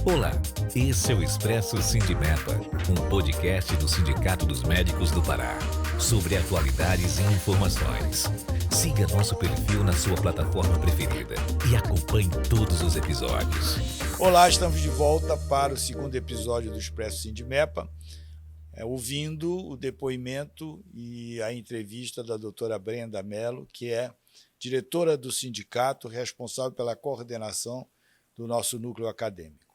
Olá, esse é o Expresso Sindimepa, um podcast do Sindicato dos Médicos do Pará, sobre atualidades e informações. Siga nosso perfil na sua plataforma preferida e acompanhe todos os episódios. Olá, estamos de volta para o segundo episódio do Expresso Sindimepa, ouvindo o depoimento e a entrevista da doutora Brenda Mello, que é diretora do sindicato, responsável pela coordenação do nosso núcleo acadêmico.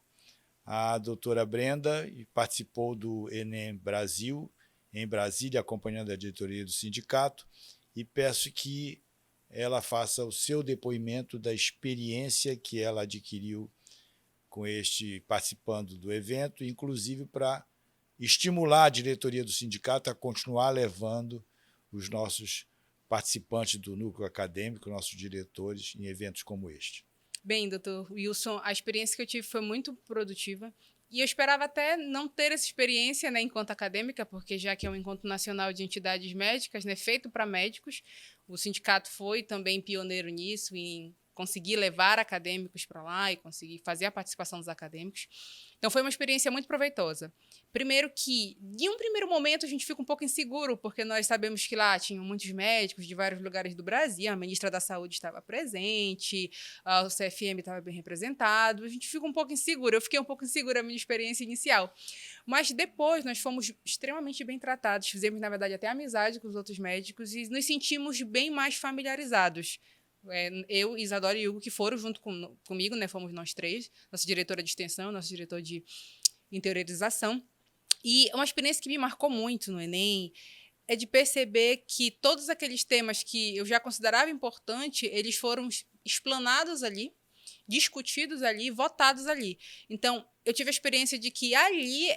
A doutora Brenda participou do Enem Brasil, em Brasília, acompanhando a diretoria do sindicato, e peço que ela faça o seu depoimento da experiência que ela adquiriu participando do evento, inclusive para estimular a diretoria do sindicato a continuar levando os nossos participantes do núcleo acadêmico, nossos diretores, em eventos como este. Bem, doutor Wilson, a experiência que eu tive foi muito produtiva e eu esperava até não ter essa experiência, né, enquanto acadêmica, porque já que é um encontro nacional de entidades médicas, né, feito para médicos, o sindicato foi também pioneiro nisso, em conseguir levar acadêmicos para lá e conseguir fazer a participação dos acadêmicos. Então, foi uma experiência muito proveitosa. Primeiro que, em um primeiro momento, a gente fica um pouco inseguro, porque nós sabemos que lá tinham muitos médicos de vários lugares do Brasil, a ministra da Saúde estava presente, o CFM estava bem representado, a gente fica um pouco inseguro. Eu fiquei um pouco insegura na minha experiência inicial. Mas depois nós fomos extremamente bem tratados, fizemos, na verdade, até amizade com os outros médicos e nos sentimos bem mais familiarizados. Eu, Isadora e Hugo, que foram junto comigo, né, fomos nós três, nossa diretora de extensão, nosso diretor de interiorização. E uma experiência que me marcou muito no Enem é de perceber que todos aqueles temas que eu já considerava importante, eles foram explanados ali, discutidos ali, votados ali. Então, eu tive a experiência de que ali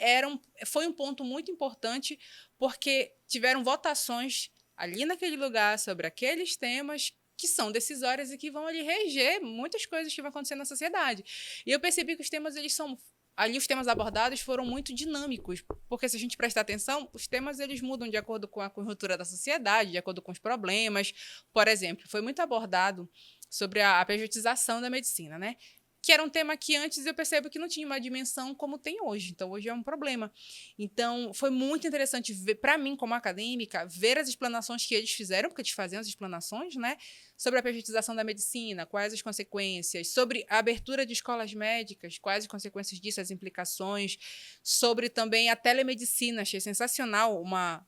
foi um ponto muito importante, porque tiveram votações ali naquele lugar sobre aqueles temas que são decisórias e que vão ali reger muitas coisas que vão acontecer na sociedade. E eu percebi que os temas, os temas abordados foram muito dinâmicos, porque se a gente prestar atenção, os temas eles mudam de acordo com a conjuntura da sociedade, de acordo com os problemas. Por exemplo, foi muito abordado sobre a pejotização da medicina, né? Que era um tema que antes eu percebo que não tinha uma dimensão como tem hoje. Então, hoje é um problema. Então, foi muito interessante ver, para mim, como acadêmica, ver as explanações que eles fizeram, porque eles faziam as explanações, né? Sobre a pejotização da medicina, quais as consequências, sobre a abertura de escolas médicas, quais as consequências disso, as implicações, sobre também a telemedicina. Achei sensacional uma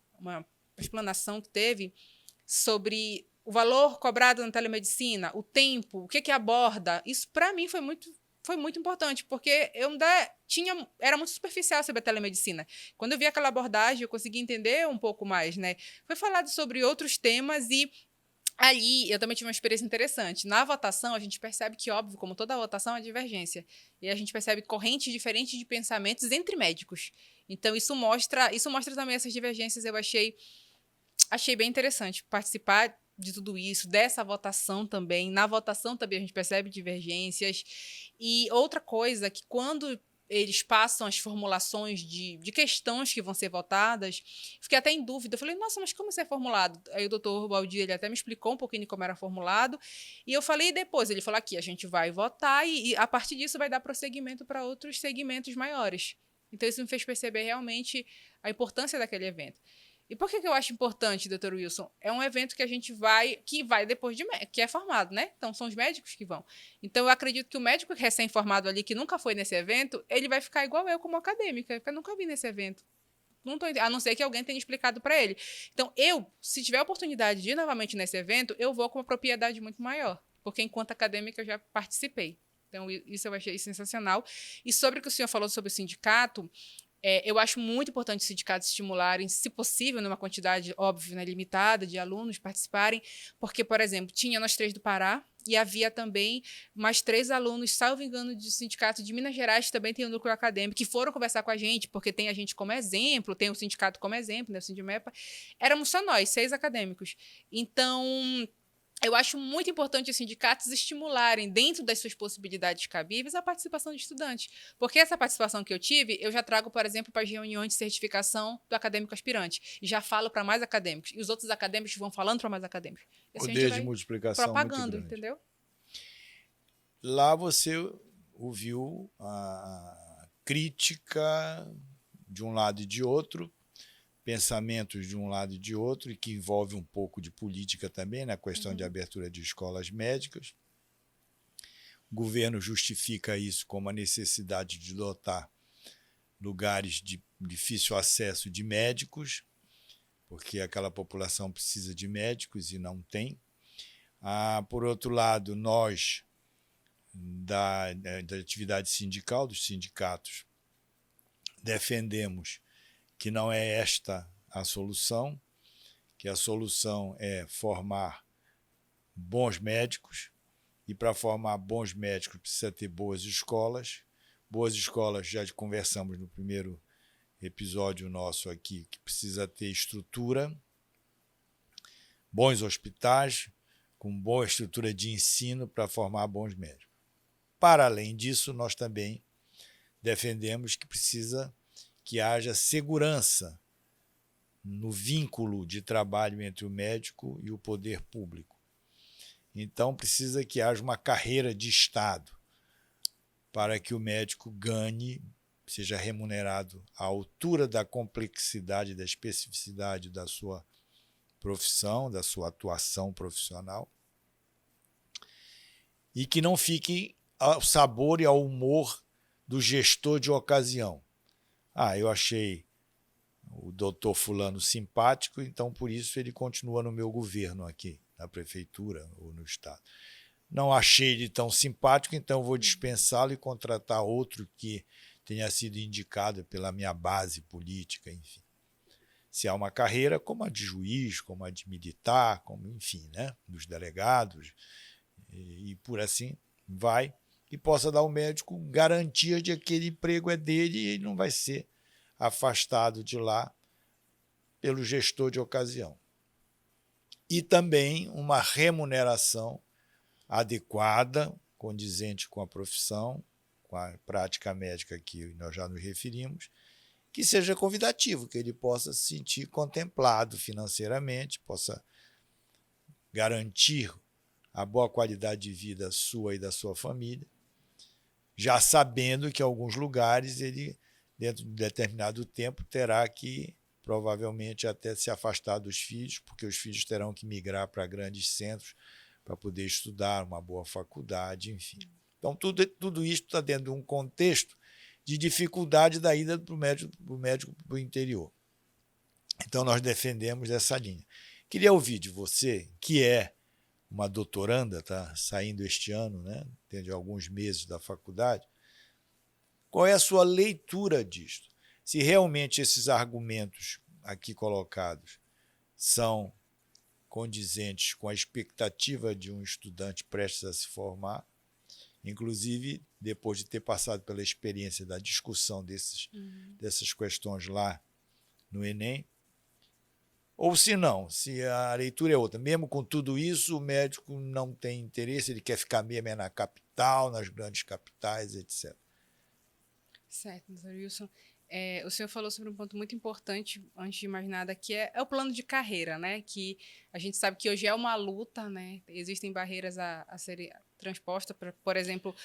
explanação que teve sobre o valor cobrado na telemedicina, o tempo, o que aborda. Isso, para mim, foi muito importante, porque eu era muito superficial sobre a telemedicina. Quando eu vi aquela abordagem, eu consegui entender um pouco mais, né? Foi falado sobre outros temas e ali eu também tive uma experiência interessante. Na votação, a gente percebe que, óbvio, como toda votação, há divergência. E a gente percebe correntes diferentes de pensamentos entre médicos. Então, isso mostra também essas divergências. Eu achei bem interessante participar de tudo isso, dessa votação também. Na votação também a gente percebe divergências. E outra coisa, que quando eles passam as formulações de questões que vão ser votadas, fiquei até em dúvida. Eu falei, nossa, mas como isso é formulado? Aí o doutor Baldi, ele até me explicou um pouquinho de como era formulado. E eu falei depois, ele falou aqui, a gente vai votar e a partir disso vai dar prosseguimento para outros segmentos maiores. Então isso me fez perceber realmente a importância daquele evento. E por que eu acho importante, doutor Wilson? É um evento que que vai depois que é formado, né? Então, são os médicos que vão. Então, eu acredito que o médico recém-formado ali, que nunca foi nesse evento, ele vai ficar igual eu como acadêmica, porque eu nunca vi nesse evento. A não ser que alguém tenha explicado para ele. Então, se tiver a oportunidade de ir novamente nesse evento, eu vou com uma propriedade muito maior, porque enquanto acadêmica eu já participei. Então, isso eu achei sensacional. E sobre o que o senhor falou sobre o sindicato, eu acho muito importante os sindicatos estimularem, se possível, numa quantidade, óbvio, né, limitada de alunos participarem, porque, por exemplo, tinha nós três do Pará e havia também mais 3 alunos, salvo engano, do sindicato de Minas Gerais, que também tem o núcleo acadêmico, que foram conversar com a gente, porque tem a gente como exemplo, tem o sindicato como exemplo, né, o Sindimepa. Éramos só nós, 6 acadêmicos. Então, eu acho muito importante os sindicatos estimularem, dentro das suas possibilidades cabíveis, a participação de estudantes. Porque essa participação que eu tive, eu já trago, por exemplo, para as reuniões de certificação do acadêmico aspirante. E já falo para mais acadêmicos. E os outros acadêmicos vão falando para mais acadêmicos. E assim Poder de multiplicação propagando, muito grande. entendeu? Lá você ouviu a crítica de um lado e de outro, pensamentos de um lado e de outro, e que envolve um pouco de política também, na questão de abertura de escolas médicas. O governo justifica isso como a necessidade de dotar lugares de difícil acesso de médicos, porque aquela população precisa de médicos e não tem. Por outro lado, nós, da atividade sindical, dos sindicatos, defendemos que não é esta a solução, que a solução é formar bons médicos, e para formar bons médicos precisa ter boas escolas. Boas escolas, já conversamos no primeiro episódio nosso aqui, que precisa ter estrutura, bons hospitais, com boa estrutura de ensino para formar bons médicos. Para além disso, nós também defendemos que precisa que haja segurança no vínculo de trabalho entre o médico e o poder público. Então, precisa que haja uma carreira de Estado para que o médico ganhe, seja remunerado à altura da complexidade, da especificidade da sua profissão, da sua atuação profissional, e que não fique ao sabor e ao humor do gestor de ocasião. Eu achei o doutor fulano simpático, então por isso ele continua no meu governo aqui, na prefeitura ou no estado. Não achei ele tão simpático, então vou dispensá-lo e contratar outro que tenha sido indicado pela minha base política, enfim. Se há uma carreira como a de juiz, como a de militar, como, enfim, né, dos delegados, e por assim vai, e possa dar ao médico garantia de que aquele emprego é dele e ele não vai ser afastado de lá pelo gestor de ocasião. E também uma remuneração adequada, condizente com a profissão, com a prática médica que nós já nos referimos, que seja convidativo, que ele possa se sentir contemplado financeiramente, possa garantir a boa qualidade de vida sua e da sua família, já sabendo que em alguns lugares ele, dentro de um determinado tempo, terá que, provavelmente, até se afastar dos filhos, porque os filhos terão que migrar para grandes centros para poder estudar, uma boa faculdade, enfim. Então, tudo isso está dentro de um contexto de dificuldade da ida do médico para o interior. Então, nós defendemos essa linha. Queria ouvir de você, que é uma doutoranda, está saindo este ano, né, dentro de alguns meses da faculdade, qual é a sua leitura disto? Se realmente esses argumentos aqui colocados são condizentes com a expectativa de um estudante prestes a se formar, inclusive depois de ter passado pela experiência da discussão dessas questões lá no Enem, ou se não, se a leitura é outra. Mesmo com tudo isso, o médico não tem interesse, ele quer ficar mesmo na capital, nas grandes capitais, etc. Certo, doutor Wilson. O senhor falou sobre um ponto muito importante, antes de mais nada, que é o plano de carreira, né? Que a gente sabe que hoje é uma luta, né? Existem barreiras a serem transpostas, por exemplo,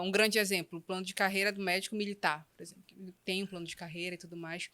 um grande exemplo, o plano de carreira do médico militar, por exemplo. Tem um plano de carreira e tudo mais.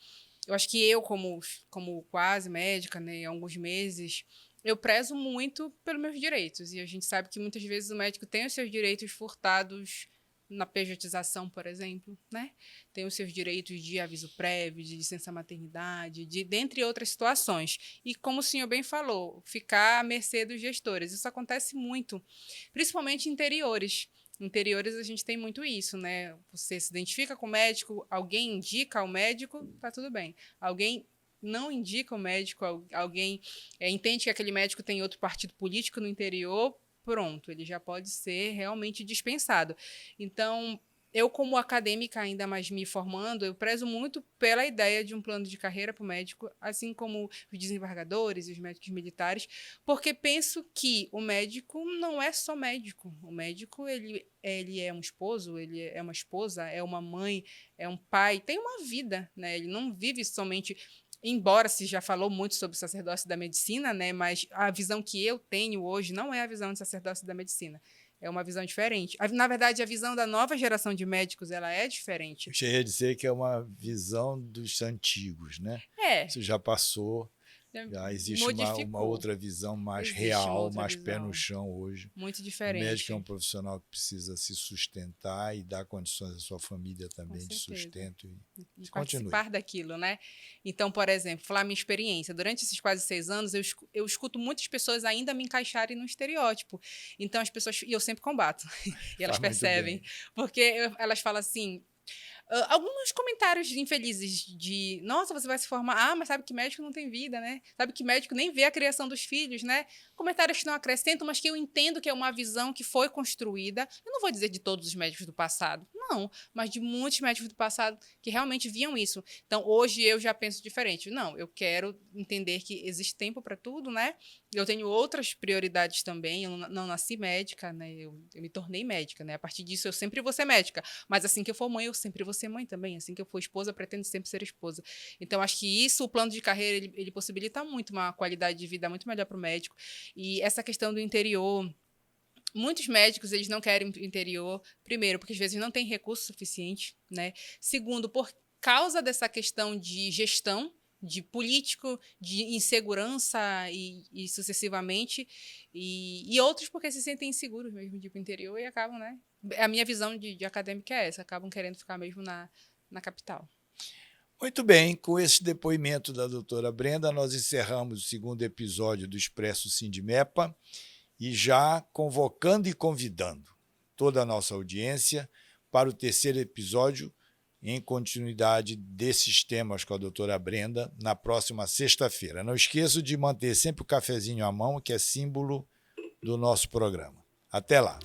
Eu acho que eu, como quase médica, né, há alguns meses, eu prezo muito pelos meus direitos. E a gente sabe que muitas vezes o médico tem os seus direitos furtados na pejotização, por exemplo, né? Tem os seus direitos de aviso prévio, de licença maternidade, dentre outras situações. E como o senhor bem falou, ficar à mercê dos gestores. Isso acontece muito, principalmente em interiores. Em interiores a gente tem muito isso, né? Você se identifica com o médico, alguém indica ao médico, tá tudo bem. Alguém não indica o médico, alguém entende que aquele médico tem outro partido político no interior, pronto, ele já pode ser realmente dispensado. Então, eu como acadêmica, ainda mais me formando, eu prezo muito pela ideia de um plano de carreira para o médico, assim como os desembargadores e os médicos militares, porque penso que o médico não é só médico. O médico, ele é um esposo, ele é uma esposa, é uma mãe, é um pai, tem uma vida, né? Ele não vive somente... Embora se já falou muito sobre o sacerdócio da medicina, né, mas a visão que eu tenho hoje não é a visão de sacerdócio da medicina. É uma visão diferente. Na verdade, a visão da nova geração de médicos ela é diferente. Eu cheguei a dizer que é uma visão dos antigos, né? É. Isso já passou. Já existe uma outra visão mais real, mais pé no chão hoje. Muito diferente. O médico é um profissional que precisa se sustentar e dar condições à sua família também de sustento. E participar daquilo, né? Então, por exemplo, falar minha experiência. Durante esses quase 6 anos, eu escuto muitas pessoas ainda me encaixarem no estereótipo. Então, as pessoas... E eu sempre combato. E elas percebem. Porque elas falam assim... alguns comentários infelizes de nossa, você vai se formar, mas sabe que médico não tem vida, né? Sabe que médico nem vê a criação dos filhos, né? Comentários que não acrescentam, mas que eu entendo que é uma visão que foi construída. Eu não vou dizer de todos os médicos do passado, não, mas de muitos médicos do passado que realmente viam isso. Então, hoje eu já penso diferente. Não, eu quero entender que existe tempo para tudo, né? Eu tenho outras prioridades também. Eu não nasci médica, né? Eu me tornei médica, né? A partir disso, eu sempre vou ser médica. Mas assim que eu for mãe, eu sempre vou ser mãe também. Assim que eu for esposa, pretendo sempre ser esposa. Então, acho que isso, o plano de carreira, ele possibilita muito uma qualidade de vida muito melhor para o médico. E essa questão do interior... Muitos médicos, eles não querem o interior. Primeiro, porque às vezes não tem recurso suficiente, né? Segundo, por causa dessa questão de gestão, de político, de insegurança e sucessivamente. E outros porque se sentem inseguros mesmo de ir para o interior e acabam, né? A minha visão de acadêmica é essa, acabam querendo ficar mesmo na capital. Muito bem, com esse depoimento da doutora Brenda, nós encerramos o 2º episódio do Expresso Sindimepa e já convocando e convidando toda a nossa audiência para o 3º episódio, em continuidade desses temas com a doutora Brenda, na próxima sexta-feira. Não esqueça de manter sempre o cafezinho à mão, que é símbolo do nosso programa. Até lá!